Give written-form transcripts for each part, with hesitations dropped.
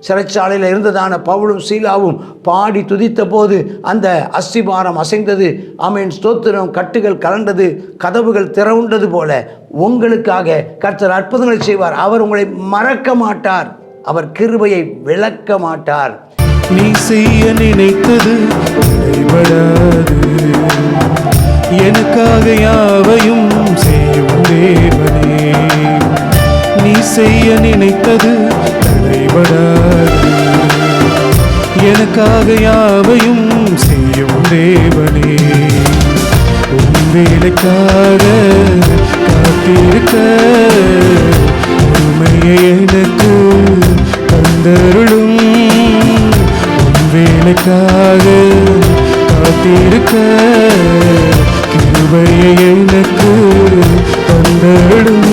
சிறைச்சாலையில் இருந்ததான பவுலும் சீலாவும் பாடி துதித்த போது அந்த அஸ்திபாரம் அசைந்தது. ஆமென், ஸ்தோத்திரம். கட்டுகள் கலண்டது, கதவுகள் திறவுண்டது போல உங்களுக்காக கர்த்தர் அற்புதங்களை செய்வார். அவர் உங்களை மறக்க மாட்டார், அவர் கிருபையை விளக்க மாட்டார். நீ செய்ய நினைத்தது கைவிடாது, எனக்காக யாவையும் செய்யும் தேவனே. நீ செய்ய நினைத்தது தடைபடாது, எனக்காக யாவையும் செய்யும் தேவனே. உன் வேலைக்காக காத்திருக்க உண்மையை எனக்கு தந்தருளும். உன் வேலைக்காக காத்திருக்க கிருபையை எனக்கு தந்தருளும்.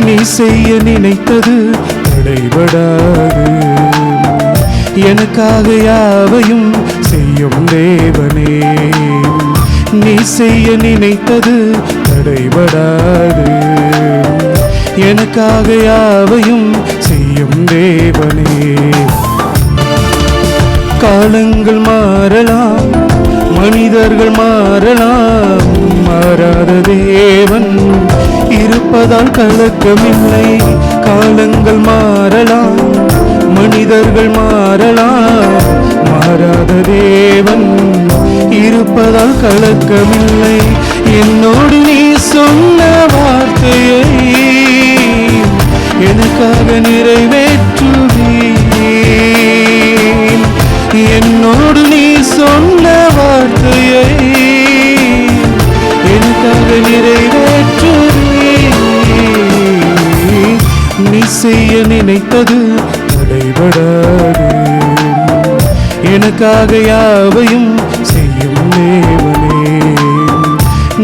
நீ செய்ய நினைத்தது தடைபடாது, எனக்காக யாவையும் செய்யும் தேவனே. நீ செய்ய நினைத்தது தடைபடாது, எனக்காக யாவையும் செய்யும் தேவனே. காலங்கள் மாறலாம், மனிதர்கள் மாறலாம், மாறாத தேவன் இருப்பதால் கலக்கமில்லை. காலங்கள் மாறலாம், மனிதர்கள் மாறலாம், மாறாத தேவன் இருப்பதால் கலக்கமில்லை. என்னோடு நீ சொன்ன வார்த்தையை எனக்காக நிறைவேற்றுவீர். என்னோடு நீ சொன்ன வார்த்தையை எனக்காக நிறைவேற்றுவீர். நீ செய்ய நினைத்தது தடைபடாது, எனக்காக யாவையும் செய்யும் தேவனே.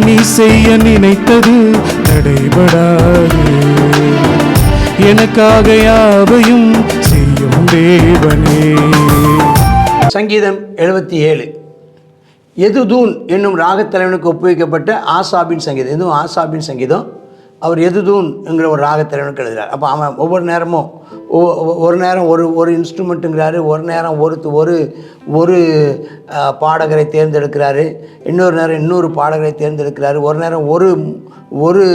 நீ செய்ய நினைத்தது தடைபடாது, எனக்காக யாவையும் செய்யும் தேவனே. சங்கீதம் 77 எதுதூன் என்னும் ராகத்தலைவனுக்கு ஒப்புவிக்கப்பட்ட ஆசாபின் சங்கீதம். இதுவும் ஆசாபின் சங்கீதம். அவர் எதுதூன் என்கிற ஒரு ராகத்தலைவனுக்கு எழுதுகிறார். அப்போ அவன் ஒவ்வொரு நேரமும் ஒரு நேரம் ஒரு இன்ஸ்ட்ருமெண்ட்டுங்கிறாரு, ஒரு நேரம் ஒரு பாடகரை தேர்ந்தெடுக்கிறாரு, இன்னொரு நேரம் இன்னொரு பாடகரை தேர்ந்தெடுக்கிறாரு, ஒரு நேரம் ஒரு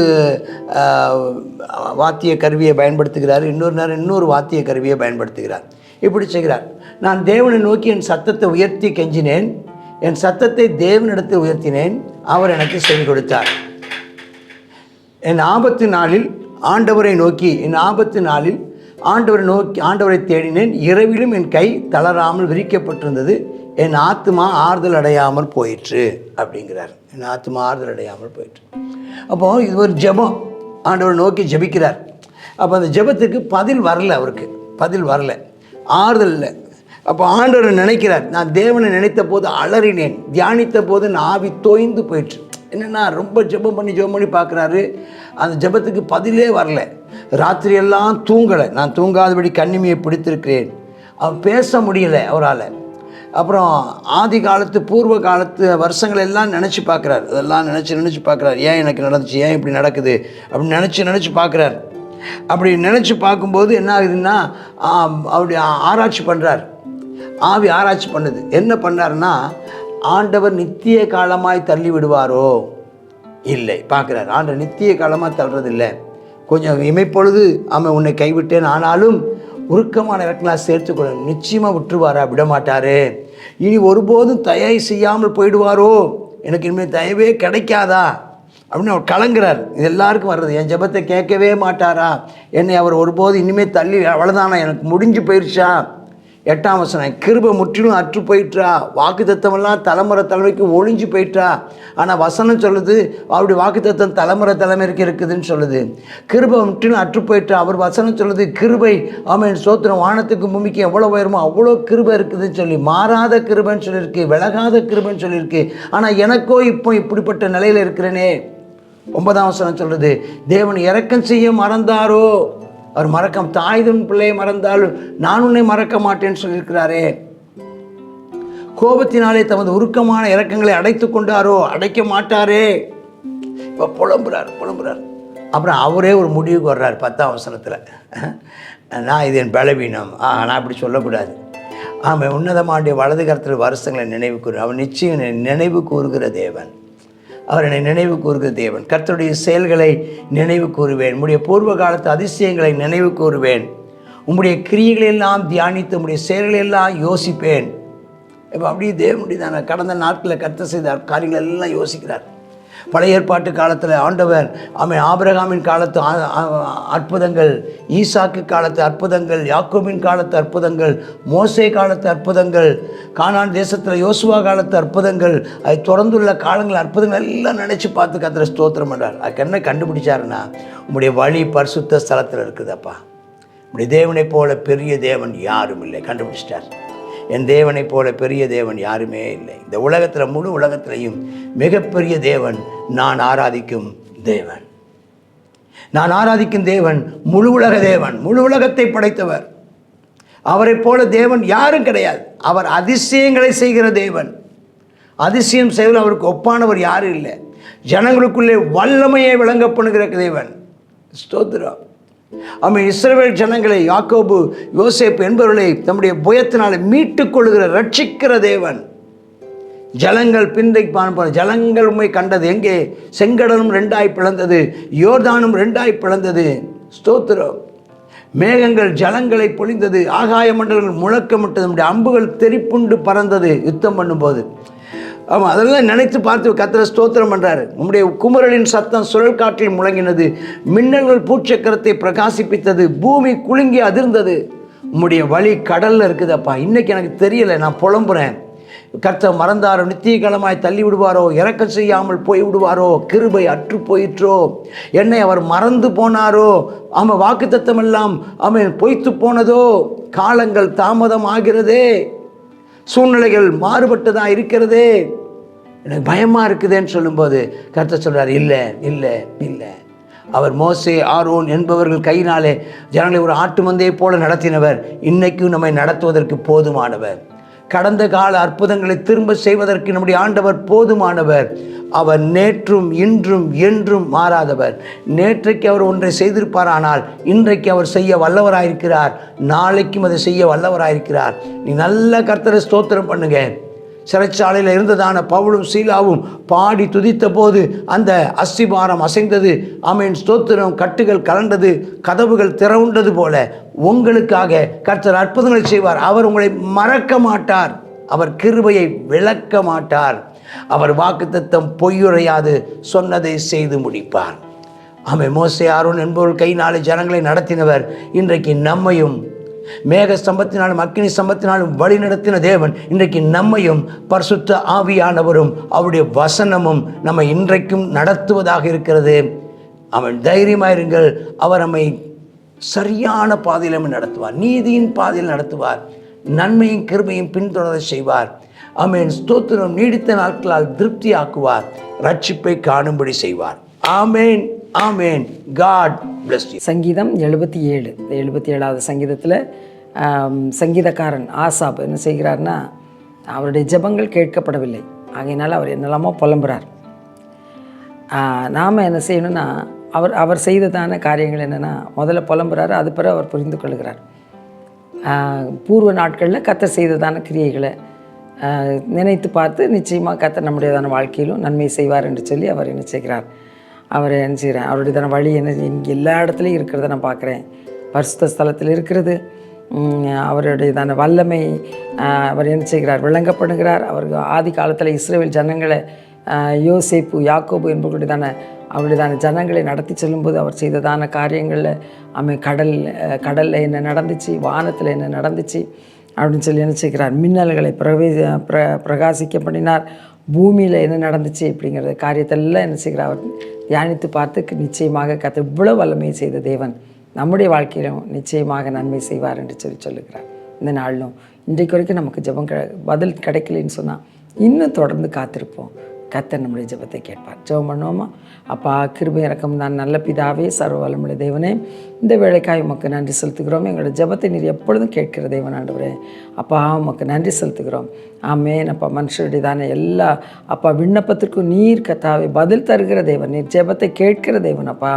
வாத்திய கருவியை பயன்படுத்துகிறார், இன்னொரு நேரம் இன்னொரு வாத்திய கருவியை பயன்படுத்துகிறார். இப்படி செய்கிறார். நான் தேவனை நோக்கி என் சத்தத்தை உயர்த்தி கெஞ்சினேன், என் சத்தத்தை தேவனிடத்தில் உயர்த்தினேன், அவர் எனக்கு செவி கொடுத்தார். என் ஆபத்து நாளில் ஆண்டவரை நோக்கி ஆண்டவரை தேடினேன். இரவிலும் என் கை தளராமல் விரிக்கப்பட்டிருந்தது, என் ஆத்துமா ஆறுதல் அடையாமல் போயிற்று அப்படிங்கிறார். என் ஆத்துமா ஆறுதல் அடையாமல் போயிற்று. அப்போது இது ஒரு ஜெபம், ஆண்டவரை நோக்கி ஜெபிக்கிறார். அப்போ அந்த ஜெபத்துக்கு பதில் வரல, அவருக்கு பதில் வரல, ஆறுதல் இல்லை. அப்போ ஆண்டவர் நினைக்கிறார், நான் தேவனை நினைத்த போது அலறினேன், தியானித்த போது நான் ஆவி தோய்ந்து போயிற்று. என்னென்னா ரொம்ப ஜெபம் பண்ணி பார்க்குறாரு, அந்த ஜெபத்துக்கு பதிலே வரல. ராத்திரியெல்லாம் தூங்கலை, நான் தூங்காதபடி கண்ணிமையை பிடித்திருக்கிறேன். அவர் பேச முடியலை அவரால். அப்புறம் ஆதி காலத்து பூர்வ காலத்து வருஷங்கள் எல்லாம் நினச்சி பார்க்குறாரு, அதெல்லாம் நினச்சி பார்க்குறாரு. ஏன் எனக்கு நடந்துச்சு, ஏன் இப்படி நடக்குது அப்படின்னு நினச்சி பார்க்குறாரு. அப்படி நினச்சி பார்க்கும்போது என்ன ஆகுதுன்னா, அப்படி ஆராய்ச்சி பண்ணுறார். ஆவி ஆராய்ச்சி பண்ணுது. என்ன பண்ணாருன்னா, ஆண்டவர் நித்திய காலமாய் தள்ளி விடுவாரோ இல்லை பார்க்குறாரு. ஆண்டவர் நித்திய காலமாக தள்ளுறதில்லை, கொஞ்சம் இமைப்பொழுது அவன் உன்னை கைவிட்டேன், ஆனாலும் உருக்கமான இறக்கெல்லாம் சேர்த்துக்கொள்ள நிச்சயமாக விட்டுருவாரா, விடமாட்டாரு. இனி ஒருபோதும் தயை செய்யாமல் போயிடுவாரோ, எனக்கு இனிமேல் தயவே கிடைக்காதா அப்படின்னு அவர் கலங்குறார். இது எல்லாருக்கும் வர்றது. என் ஜெபத்தை கேட்கவே மாட்டாரா, என்னை அவர் ஒருபோது இனிமேல் தள்ளி அவ்வளோதானா, எனக்கு முடிஞ்சு போயிடுச்சா. 8ஆம் வசனம், கிருபை முற்றிலும் அற்று போயிட்டா, வாக்குத்தத்தமெல்லாம் தலைமுறைக்கு ஒழிஞ்சு போயிட்டா. ஆனால் வசனம் சொல்லுது அவருடைய வாக்குத்தத்தம் தலைமுறைக்கு இருக்குதுன்னு சொல்லுது. கிருபை முற்றிலும் அற்று போயிட்டா. அவர் வசனம் சொல்லுது கிருபை, ஆமென் சோத்திரம், வானத்துக்கு பூமிக்கு எவ்வளோ உயரமோ அவ்வளோ கிருபை இருக்குதுன்னு சொல்லி, மாறாத கிருபைன்னு சொல்லியிருக்கு, விலகாத கிருபைன்னு சொல்லியிருக்கு. ஆனால் எனக்கோ இப்போ இப்படிப்பட்ட நிலையில் இருக்கிறேனே. 9ஆம் வசனம் சொல்லுது, தேவன் இரக்கம் செய்ய மறந்தாரோ, அவர் மறக்க, தாய்தன் பிள்ளையை மறந்தாலும் நான் உன்னை மறக்க மாட்டேன்னு சொல்லியிருக்கிறாரே. கோபத்தினாலே தமது உருக்கமான இரக்கங்களை அடைத்து கொண்டாரோ, அடைக்க மாட்டாரே. இப்போ புலம்புறார். அப்புறம் அவரே ஒரு முடிவுக்கு வர்றார் 10ஆம் வசனத்தில். நான் இது என் பலவீனம், நான் அப்படி சொல்லக்கூடாது. ஆமாம், உன்னதமாண்டிய வலது கரத்தில் வருஷங்களை நினைவு கூறு. அவன் நிச்சயம் நினைவு கூறுகிற தேவன். அவர் என்னை நினைவு கூறுகிற தேவன். கர்த்தருடைய செயல்களை நினைவு கூறுவேன். உம்முடைய பூர்வ காலத்து அதிசயங்களை நினைவு கூறுவேன். உம்முடைய கிரியைகளெல்லாம் தியானித்து உம்முடைய செயல்களெல்லாம் யோசிப்பேன். இப்போ அப்படியே தேவனுடைய தான் கடந்த நாட்களில் கர்த்தர் செய்த காரியங்கள் எல்லாம் யோசிக்கிறார். பழைய ஏற்பாட்டு காலத்தில் ஆண்டவர் ஆபிரகாமின் காலத்து அற்புதங்கள், ஈசாக்கு காலத்து அற்புதங்கள், யாக்கோபின் காலத்து அற்புதங்கள், மோசே காலத்து அற்புதங்கள், கானான் தேசத்தில் யோசுவா காலத்து அற்புதங்கள், அது தொடர்ந்துள்ள காலங்கள் அற்புதங்கள் எல்லாம் நினச்சி பார்த்து கர்த்தரை ஸ்தோத்திரம் பண்ணுறார். அதுக்கு என்ன கண்டுபிடிச்சாருன்னா, உங்களுடைய வழி பரிசுத்த ஸ்தலத்தில் இருக்குதப்பா. உங்களுடைய தேவனை போல பெரிய தேவன் யாரும் இல்லை. கண்டுபிடிச்சிட்டார். என் தேவனை போல பெரிய தேவன் யாருமே இல்லை. இந்த உலகத்தில், முழு உலகத்திலையும் மிகப்பெரிய தேவன் நான் ஆராதிக்கும் தேவன். நான் ஆராதிக்கும் தேவன் முழு உலக தேவன், முழு உலகத்தை படைத்தவர். அவரை போல தேவன் யாரும் கிடையாது. அவர் அதிசயங்களை செய்கிற தேவன். அதிசயம் செய்வதில் அவருக்கு ஒப்பானவர் யாரும் இல்லை. ஜனங்களுக்குள்ளே வல்லமையை விளங்க பண்ணுகிற தேவன். ஸ்தோத்திரம். அவன் இஸ்ரவேல் ஜனங்களை, யாக்கோபு, யோசேப்பு என்பவர்களை தம்முடைய புயத்தினாலே மீட்டுக் கொள்கிற ரட்சிக்கிற தேவன். ஜலங்கள் பின்தைக்கு ஜலங்கள் உண்மை கண்டது. எங்கே? செங்கடலும் 2ஆய் பிளந்தது, யோர்தானும் 2ஆய் பிளந்தது. ஸ்தோத்திரம். மேகங்கள் ஜலங்களை பொழிந்தது, ஆகாய மண்டலங்கள் முழக்கமிட்டது, நம்முடைய அம்புகள் தெரிப்புண்டு பறந்தது யுத்தம் பண்ணும்போது. ஆமாம், அதெல்லாம் நினைத்து பார்த்து கர்த்தரை ஸ்தோத்திரம் பண்ணுறாரு. உம்முடைய குமரலின் சத்தம் சுழல் காற்றில் முழங்கினது, மின்னல்கள் பூச்சக்கரத்தை பிரகாசிப்பித்தது, பூமி குலுங்கி அதிர்ந்தது. உம்முடைய வழி கடலில் இருக்குதப்பா. இன்றைக்கி எனக்கு தெரியலை, நான் புலம்புறேன். கர்த்தர் மறந்தாரோ, நித்திய காலமாய் தள்ளி விடுவாரோ, இறக்கம் செய்யாமல் போய் விடுவாரோ, கிருபை அற்று போயிற்றோ, என்னை அவர் மறந்து போனாரோ, ஆமாம், வாக்குத்தத்தம் எல்லாம் பொய்த்து போனதோ, காலங்கள் தாமதம் ஆகிறதே, சூழ்நிலைகள் மாறுபட்டதாக இருக்கிறதே, எனக்கு பயமாக இருக்குதுன்னு சொல்லும்போது கர்த்தர் சொல்கிறார், இல்லை இல்லை இல்லை. அவர் மோசே, ஆரோன் என்பவர்கள் கையினாலே ஜனங்களை ஒரு ஆட்டு மந்தையை போல நடத்தினவர். இன்றைக்கும் நம்மை நடத்துவதற்கு போதுமானவர். கடந்த கால அற்புதங்களை திரும்ப செய்வதற்கு நம்முடைய ஆண்டவர் போதுமானவர். அவர் நேற்றும் இன்றும் என்றும் மாறாதவர். நேற்றைக்கு அவர் ஒன்றை செய்திருப்பார், ஆனால் இன்றைக்கு அவர் செய்ய வல்லவராயிருக்கிறார். நாளைக்கும் அதை செய்ய வல்லவராயிருக்கிறார். நீ நல்ல கர்த்தரை ஸ்தோத்திரம் பண்ணுங்க. சிறைச்சாலையில் இருந்ததான பவுலும் சீலாவும் பாடி துதித்த போது அந்த அஸ்திபாரம் அசைந்தது. ஆமென், ஸ்தோத்திரம். கட்டுகள் கலண்டது, கதவுகள் திறவுண்டது போல உங்களுக்காக கர்த்தர் அற்புதங்களை செய்வார். அவர் உங்களை மறக்க மாட்டார். அவர் கிருபையை விளக்க மாட்டார். அவர் வாக்குத்தத்தம் பொய்யுரையாது, சொன்னதை செய்து முடிப்பார். ஆமென். மோசே, ஆரோன் என்பவர்கள் கையினாலே ஜனங்களை நடத்தினவர் இன்றைக்கு நம்மையும் மேக ஸ்தம்பத்தினாலும் அக்கினி ஸ்தம்பத்தினாலும் வழி நடத்தின தேவன் இன்றைக்கு நம்மையும் பரிசுத்த ஆவியானவரும் அவருடைய வசனமும் நம்மை இன்றைக்கும் நடத்துவதாக இருக்கிறது. அவன் தைரியமாயிருங்கள். அவர் நம்மை சரியான பாதையில் நம்ம நடத்துவார், நீதியின் பாதையில் நடத்துவார், நன்மையும் கிருபையும் பின்தொடர செய்வார். ஆமென், ஸ்தோத்திரம். நீடித்த நாட்களால் திருப்தி ஆக்குவார், ரட்சிப்பை காணும்படி செய்வார். Amen, amen. God bless you. சங்கீதம் 77, 77வது சங்கீதத்தில் சங்கீதக்காரன் ஆசாப் என்ன செய்கிறார்னா, அவருடைய ஜெபங்கள் கேட்கப்படவில்லை, ஆகையினால் அவர் என்னெல்லாமோ புலம்புறார். நாம் என்ன செய்யணும்னா, அவர் செய்ததான காரியங்கள் என்னென்னா, முதல்ல புலம்புறாரு, அது பிறகு அவர் புரிந்து கொள்கிறார். பூர்வ நாட்களில் கர்த்தர் செய்ததான கிரியைகளை நினைத்து பார்த்து நிச்சயமாக கர்த்தர் நம்முடையதான வாழ்க்கையிலும் நன்மை செய்வார் என்று சொல்லி அவர் என்ன செய்கிறார். அவர் என்ன செய்கிறார், அவருடையதான வழி என்ன இங்கே எல்லா இடத்துலையும் இருக்கிறத நான் பார்க்குறேன். பரிசுத்த ஸ்தலத்தில் இருக்கிறது, அவருடையதான வல்லமை அவர் என்ன செய்கிறார், விளங்கப்படுகிறார். அவருக்கு ஆதி காலத்தில் இஸ்ரவேல் ஜனங்களை, யோசேப்பு, யாக்கோபு என்பவர்களுடையதான அவருடையதான ஜனங்களை நடத்தி செல்லும்போது அவர் செய்ததான காரியங்களில் கடலில் என்ன நடந்துச்சு, வானத்தில் என்ன நடந்துச்சு அப்படின்னு சொல்லி என்ன செய்கிறார். மின்னல்களை பிரகாசிக்க பண்ணினார். பூமியில் என்ன நடந்துச்சு அப்படிங்கிற காரியத்தெல்லாம் என்ன செய்கிறார், அவர் தியானித்து பார்த்து நிச்சயமாக கர்த்தர் இவ்வளவு வல்லமை செய்த தேவன் நம்முடைய வாழ்க்கையிலும் நிச்சயமாக நன்மை செய்வார் என்று சொல்லுகிறார். இந்த நாளிலும் இன்றைக்கு வரைக்கும் நமக்கு ஜெபம் பதில் கிடைக்கலன்னு சொன்னால் இன்னும் தொடர்ந்து காத்திருப்போம். கர்த்தர் நம்முடைய ஜெபத்தை கேட்பார். ஜெபம் பண்ணுவோமா? அப்பா, கிருபை இரக்கம் தான் நல்ல பிதாவே, சர்வ வல்லமையுள்ள தேவனே, இந்த வேலைக்காய் உமக்கு நன்றி செலுத்துகிறோம். எங்களோட ஜெபத்தை நீர் எப்பொழுதும் கேட்கிற தேவன் ஆண்டவரே. அப்பா உமக்கு நன்றி செலுத்துகிறோம். ஆமேன். அப்பா மனுஷருடைய தானே எல்லா அப்பா விண்ணப்பத்திற்கும் நீர் கத்தாவே பதில் தருகிற தேவன், நீர் ஜெபத்தை கேட்கிற தேவன். அப்பா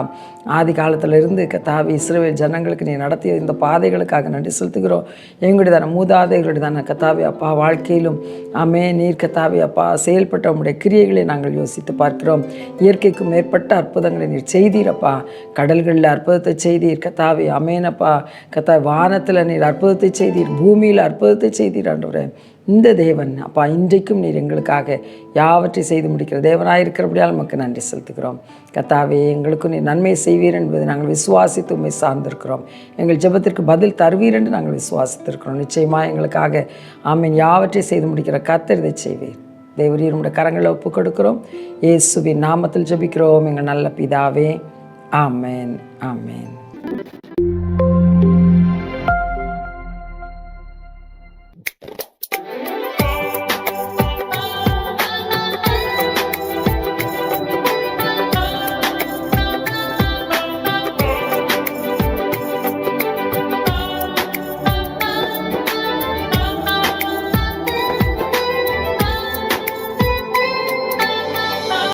ஆதி காலத்திலிருந்து கத்தாவே இஸ்ரவேல் ஜனங்களுக்கு நீ நடத்திய இந்த பாதைகளுக்காக நன்றி செலுத்துகிறோம். எங்களுடைய தானே மூதாதைகளுடைய தானே கத்தாவே அப்பா வாழ்க்கையிலும் ஆமே நீர் கத்தாவே அப்பா செயல்பட்ட உங்களுடைய கிரியைகளை நாங்கள் யோசித்து பார்க்கிறோம். இயற்கைக்கும் மேற்பட்ட அற்புதங்களை நீர் செய்தீரப்பா. கடல்களில் அற்புதத்தை செய்தீர் கத்தாவே. அமேனப்பா கத்தா வானத்தில் நீர் அற்புதத்தை செய்தீர், பூமியில் அற்புதத்தை செய்தீர் ஆண்டவரே. இந்த தேவன் அப்பா இன்றைக்கும் நீர் எங்களுக்காக யாவற்றை செய்து முடிக்கிற தேவனாயிருக்கிறபடியால் நமக்கு நன்றி செலுத்துகிறோம். கத்தாவே எங்களுக்கும் நீர் நன்மை செய்வீர் என்பதை நாங்கள் விசுவாசித்து உண்மை சார்ந்திருக்கிறோம். எங்கள் ஜெபத்திற்கு பதில் தருவீர் என்று நாங்கள் விசுவாசித்திருக்கிறோம். நிச்சயமாக எங்களுக்காக ஆமீன் யாவற்றை செய்து முடிக்கிற கர்த்தர் இதை செய்வீர். தேவரீர் உம்முடைய கரங்களை ஒப்புக் கொடுக்கிறோம். இயேசுவின் நாமத்தில் ஜெபிக்கிறோம் எங்கள் நல்ல பிதாவே. ஆமேன். ஆமேன்.